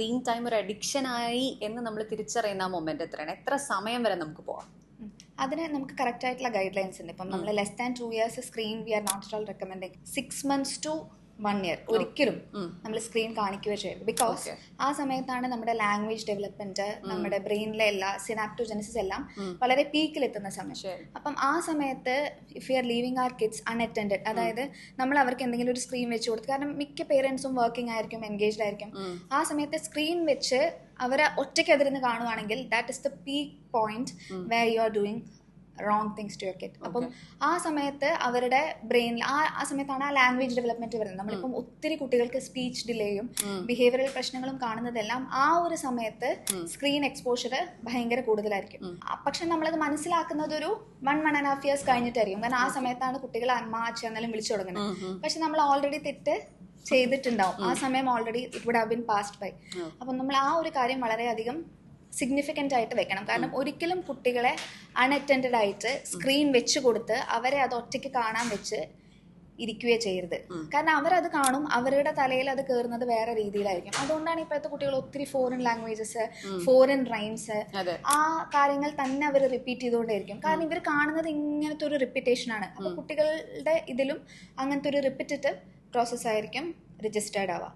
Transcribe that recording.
Screen time ഒരു addiction ആയി എന്ന് നമ്മൾ തിരിച്ചറിയുന്ന ആ മൊമെന്റ് എത്രയാണ്, എത്ര സമയം വരെ നമുക്ക് പോവാം? അതിന് നമുക്ക് കറക്റ്റ് ആയിട്ടുള്ള ഗൈഡ് ലൈൻസ് ഉണ്ട്. ഇപ്പം നമ്മൾ less than 2 years screen we are not at all recommending. 6 months to 1 year ഒരിക്കലും നമ്മൾ സ്ക്രീൻ കാണിക്കുകയോ ചെയ്യരുത്. ബിക്കോസ് ആ സമയത്താണ് നമ്മുടെ ലാംഗ്വേജ് ഡെവലപ്മെന്റ്, നമ്മുടെ ബ്രെയിനിലെ എല്ലാ സിനാപ്റ്റോജെനസിസ് എല്ലാം വളരെ പീക്കിലെത്തുന്ന സമയം. അപ്പം ആ സമയത്ത് if you are leaving our kids unattended, അതായത് നമ്മൾ അവർക്ക് എന്തെങ്കിലും ഒരു സ്ക്രീൻ വെച്ച് കൊടുത്തു, കാരണം മിക്ക പേരൻസും വർക്കിംഗ് ആയിരിക്കും, എൻഗേജ്ഡ് ആയിരിക്കും. ആ സമയത്ത് സ്ക്രീൻ വെച്ച് അവരെ ഒറ്റയ്ക്ക് എതിർന്ന് കാണുവാണെങ്കിൽ that is the peak point where you are doing wrong things to your kid. അപ്പം ആ സമയത്ത് അവരുടെ ബ്രെയിനിൽ ആ സമയത്താണ് ആ ലാംഗ്വേജ് ഡെവലപ്മെന്റ് വരുന്നത്. നമ്മളിപ്പം ഒത്തിരി കുട്ടികൾക്ക് സ്പീച്ച് ഡിലേയും ബിഹേവിയറൽ പ്രശ്നങ്ങളും കാണുന്നതെല്ലാം ആ ഒരു സമയത്ത് സ്ക്രീൻ എക്സ്പോഷർ ഭയങ്കര കൂടുതലായിരിക്കും. പക്ഷെ നമ്മളത് മനസ്സിലാക്കുന്നത് ഒരു 1.5 years കഴിഞ്ഞിട്ടായിരിക്കും. കാരണം ആ സമയത്താണ് കുട്ടികൾ അമ്മ അച്ഛ എന്നെല്ലാം വിളിച്ചു തുടങ്ങുന്നത്. പക്ഷെ നമ്മൾ ഓൾറെഡി തെറ്റ് ചെയ്തിട്ടുണ്ടാവും. ആ സമയം already it would have been passed by. അപ്പം നമ്മൾ ആ ഒരു കാര്യം വളരെയധികം സിഗ്നിഫിക്കൻ്റ് ആയിട്ട് വെക്കണം. കാരണം ഒരിക്കലും കുട്ടികളെ അൺഅറ്റൻഡഡ് ആയിട്ട് സ്ക്രീൻ വെച്ച് കൊടുത്ത് അവരെ അത് ഒറ്റയ്ക്ക് കാണാൻ വെച്ച് ഇരിക്കുകയോ ചെയ്യരുത്. കാരണം അവരത് കാണും, അവരുടെ തലയിൽ അത് കയറുന്നത് വേറെ രീതിയിലായിരിക്കും. അതുകൊണ്ടാണ് ഇപ്പോഴത്തെ കുട്ടികൾ ഒത്തിരി ഫോറിൻ ലാംഗ്വേജസ്, ഫോറിൻ റൈംസ്, ആ കാര്യങ്ങൾ തന്നെ അവർ റിപ്പീറ്റ് ചെയ്തുകൊണ്ടേയിരിക്കും. കാരണം ഇവർ കാണുന്നത് ഇങ്ങനത്തെ ഒരു റിപ്പീറ്റേഷൻ ആണ്. അപ്പോൾ കുട്ടികളുടെ ഇതിലും അങ്ങനത്തെ ഒരു റിപ്പീറ്റേറ്റീവ് പ്രോസസ്സായിരിക്കും രജിസ്റ്റേർഡ് ആവുക.